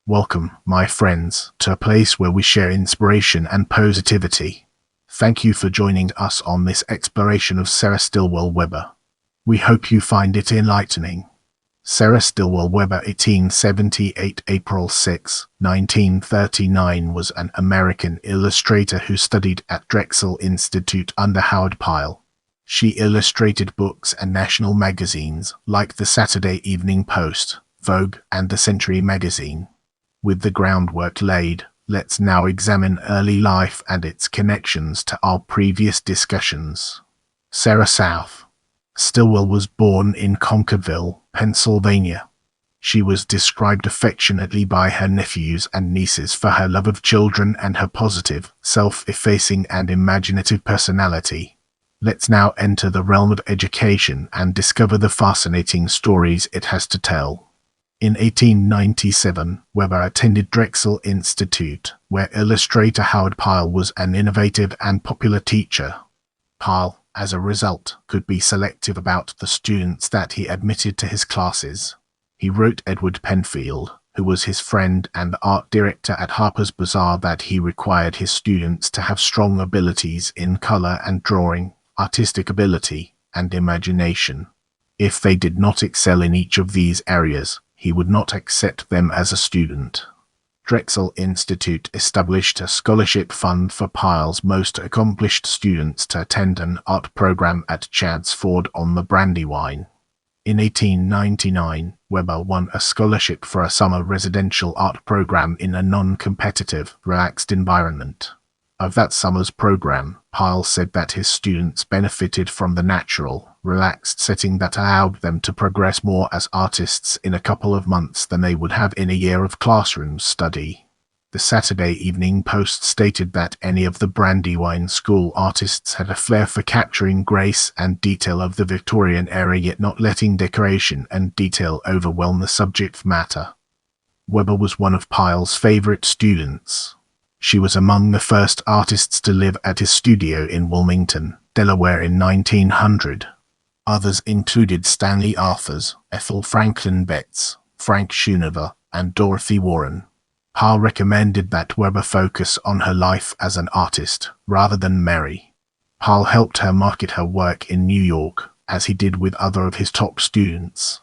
Welcome, my friends, to a place where we share inspiration and positivity. Thank you for joining us on this exploration of Sarah Stilwell Weber. We hope you find it enlightening. Sarah Stilwell Weber, 1878 April 6, 1939, was an American illustrator who studied at Drexel Institute under Howard Pyle. She illustrated books and national magazines like the Saturday Evening Post, Vogue, and the Century magazine. With the groundwork laid, let's now examine early life and its connections to our previous discussions. Sarah South Stilwell was born in Concordville, Pennsylvania. She was described affectionately by her nephews and nieces for her love of children and her positive, self-effacing and imaginative personality. Let's now enter the realm of education and discover the fascinating stories it has to tell. In 1897, Weber attended Drexel Institute, where illustrator Howard Pyle was an innovative and popular teacher. Pyle, as a result, could be selective about the students that he admitted to his classes. He wrote Edward Penfield, who was his friend and art director at Harper's Bazaar, that he required his students to have strong abilities in color and drawing, artistic ability, and imagination. If they did not excel in each of these areas, he would not accept them as a student. Drexel Institute established a scholarship fund for Pyle's most accomplished students to attend an art program at Chadds Ford on the Brandywine. In 1899, Weber won a scholarship for a summer residential art program in a non-competitive, relaxed environment. Of that summer's program, Pyle said that his students benefited from the natural, relaxed setting that allowed them to progress more as artists in a couple of months than they would have in a year of classroom study. The Saturday Evening Post stated that any of the Brandywine School artists had a flair for capturing grace and detail of the Victorian era, yet not letting decoration and detail overwhelm the subject matter. Weber was one of Pyle's favorite students. She was among the first artists to live at his studio in Wilmington, Delaware in 1900. Others included Stanley Arthurs, Ethel Franklin Betts, Frank Schoonover, and Dorothy Warren. Pyle recommended that Weber focus on her life as an artist, rather than marry. Pyle helped her market her work in New York, as he did with other of his top students.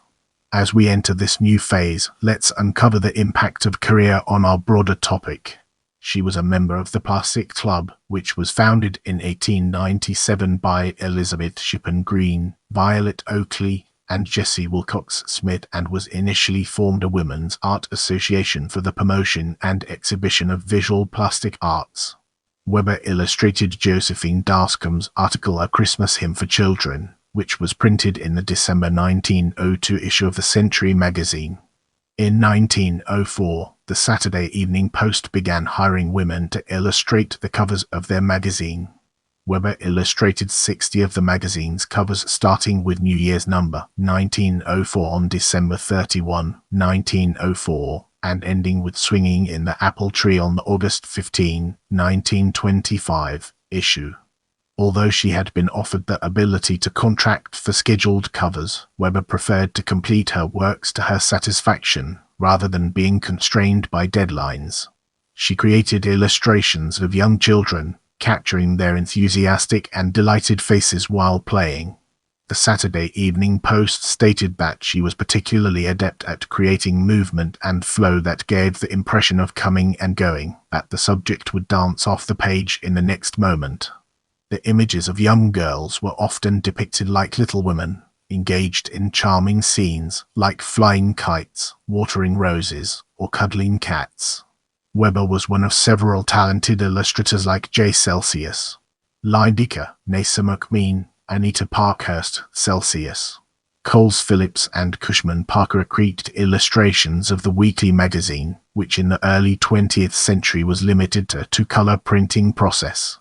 As we enter this new phase, let's uncover the impact of career on our broader topic. She was a member of the Plastic Club, which was founded in 1897 by Elizabeth Shippen Green, Violet Oakley, and Jessie Wilcox Smith, and was initially formed a women's art association for the promotion and exhibition of visual plastic arts. Weber illustrated Josephine Darscombe's article A Christmas Hymn for Children, which was printed in the December 1902 issue of the Century magazine. In 1904, the Saturday Evening Post began hiring women to illustrate the covers of their magazine. Weber illustrated 60 of the magazine's covers, starting with New Year's number 1904 on December 31, 1904, and ending with Swinging in the Apple Tree on the August 15, 1925 issue. Although she had been offered the ability to contract for scheduled covers, Weber preferred to complete her works to her satisfaction, rather than being constrained by deadlines. She created illustrations of young children, capturing their enthusiastic and delighted faces while playing. The Saturday Evening Post stated that she was particularly adept at creating movement and flow that gave the impression of coming and going, that the subject would dance off the page in the next moment. The images of young girls were often depicted like little women, engaged in charming scenes like flying kites, watering roses, or cuddling cats. Weber was one of several talented illustrators like J. Celsius, Lydica, Nasa McMean, Anita Parkhurst, Celsius, Coles Phillips, and Cushman Parker created illustrations of the weekly magazine, which in the early 20th century was limited to a two-color printing process.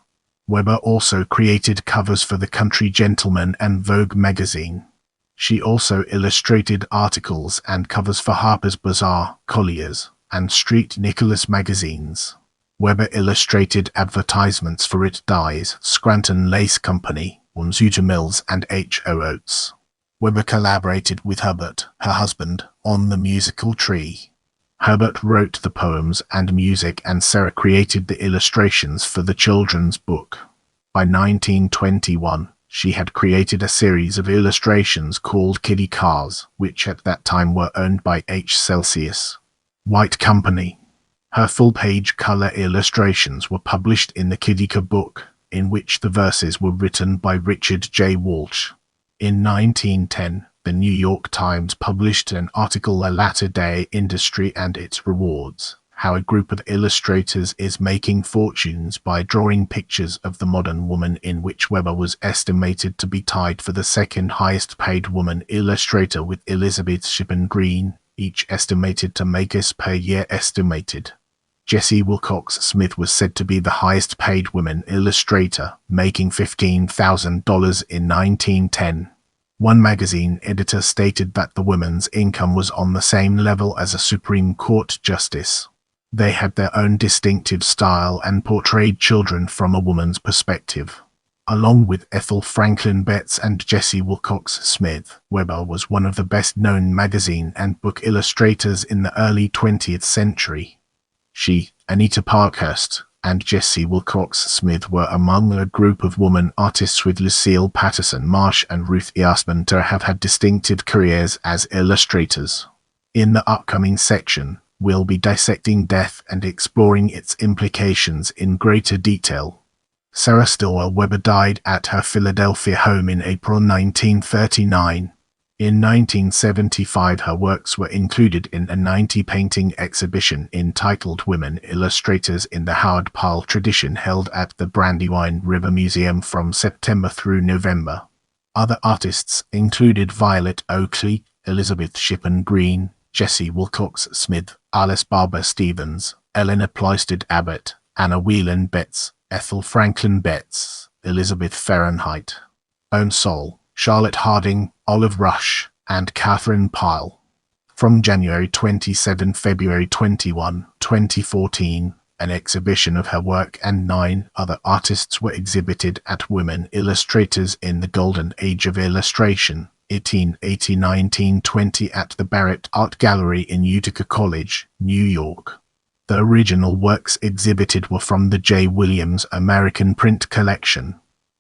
Weber also created covers for the Country Gentleman and Vogue magazine. She also illustrated articles and covers for Harper's Bazaar, Collier's, and Street Nicholas magazines. Weber illustrated advertisements for It Dyes, Scranton Lace Company, Wamsutter Mills, and H.O. Oates. Weber collaborated with Hubbard, her husband, on The Musical Tree. Herbert wrote the poems and music, and Sarah created the illustrations for the children's book. By 1921, she had created a series of illustrations called Kiddie Cars, which at that time were owned by H. Celsius White Company. Her full-page color illustrations were published in the Kiddie Car book, in which the verses were written by Richard J. Walsh. In 1910, the New York Times published an article, A Latter-day Industry and Its Rewards, how a group of illustrators is making fortunes by drawing pictures of the modern woman, in which Weber was estimated to be tied for the second highest paid woman illustrator with Elizabeth Shippen Green, each estimated to make us per year estimated. Jessie Wilcox Smith was said to be the highest paid woman illustrator, making $15,000 in 1910. One magazine editor stated that the woman's income was on the same level as a Supreme Court justice. They had their own distinctive style and portrayed children from a woman's perspective. Along with Ethel Franklin Betts and Jessie Wilcox Smith, Weber was one of the best-known magazine and book illustrators in the early 20th century. She, Anita Parkhurst, and Jessie Wilcox Smith were among a group of woman artists, with Lucille Patterson Marsh and Ruth Eastman to have had distinctive careers as illustrators. In the upcoming section, we'll be dissecting death and exploring its implications in greater detail. Sarah Stilwell Weber died at her Philadelphia home in April 1939. In 1975, her works were included in a 90-painting exhibition entitled Women Illustrators in the Howard Pyle Tradition, held at the Brandywine River Museum from September through November. Other artists included Violet Oakley, Elizabeth Shippen Green, Jessie Wilcox Smith, Alice Barber Stevens, Eleanor Ploysted Abbott, Anna Whelan Betts, Ethel Franklin Betts, Elizabeth Fahrenheit, Own Soul, Charlotte Harding, Olive Rush, and Catherine Pyle. From January 27 to February 21, 2014, an exhibition of her work and 9 other artists were exhibited at Women Illustrators in the Golden Age of Illustration, 1880-1920, at the Barrett Art Gallery in Utica College, New York. The original works exhibited were from the J. Williams American Print Collection.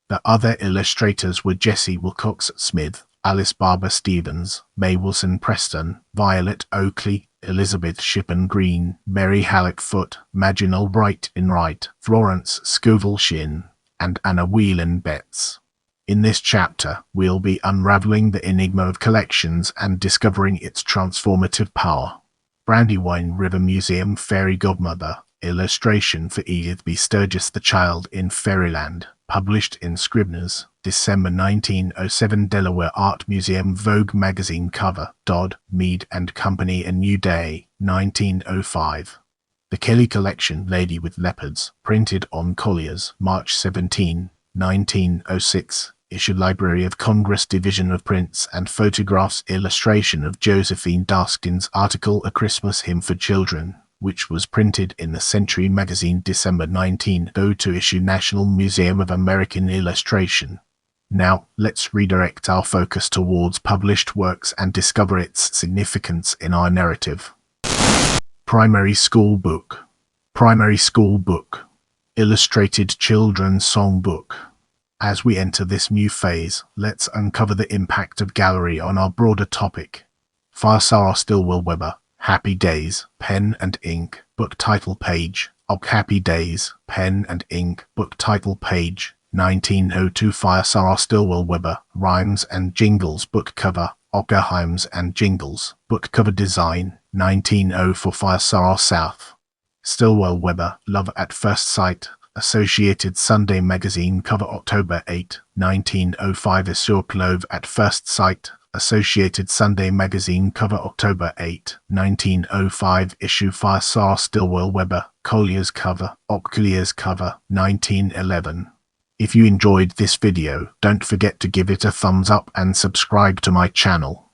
The other illustrators were Jessie Wilcox Smith, Alice Barber Stevens, May Wilson Preston, Violet Oakley, Elizabeth Shippen Green, Mary Halleck Foote, Maginal Bright Enright, Florence Scovel Shin, and Anna Whelan Betts. In this chapter, we'll be unraveling the enigma of collections and discovering its transformative power. Brandywine River Museum Fairy Godmother, illustration for Edith B. Sturgis, The Child in Fairyland, published in Scribner's, December 1907. Delaware Art Museum Vogue magazine cover, Dodd, Mead and Company, A New Day, 1905. The Kelly Collection, Lady with Leopards, printed on Collier's, March 17, 1906. Issue Library of Congress, Division of Prints and Photographs, illustration of Josephine Daskin's article A Christmas Hymn for Children, which was printed in the Century magazine, December 1902. Issue National Museum of American Illustration. Now, let's redirect our focus towards published works and discover its significance in our narrative. Primary School Book. Primary School Book. Illustrated Children's Songbook. As we enter this new phase, let's uncover the impact of gallery on our broader topic. Sarah Stilwell Weber, Happy Days, Pen and Ink, Book Title Page. Happy Days, Pen and Ink, Book Title Page, 1902. Sarah Stilwell Weber, Rhymes and Jingles, Book Cover. Rhymes and Jingles, Book Cover Design, 1904. Sarah South Stilwell Weber, Love at First Sight, Associated Sunday Magazine cover, October 8, 1905. Sur Love at First Sight, Associated Sunday Magazine cover, October 8, 1905. Issue 5. Sarah Stilwell Weber, Collier's cover, Collier's cover, 1911. If you enjoyed this video, don't forget to give it a thumbs up and subscribe to my channel.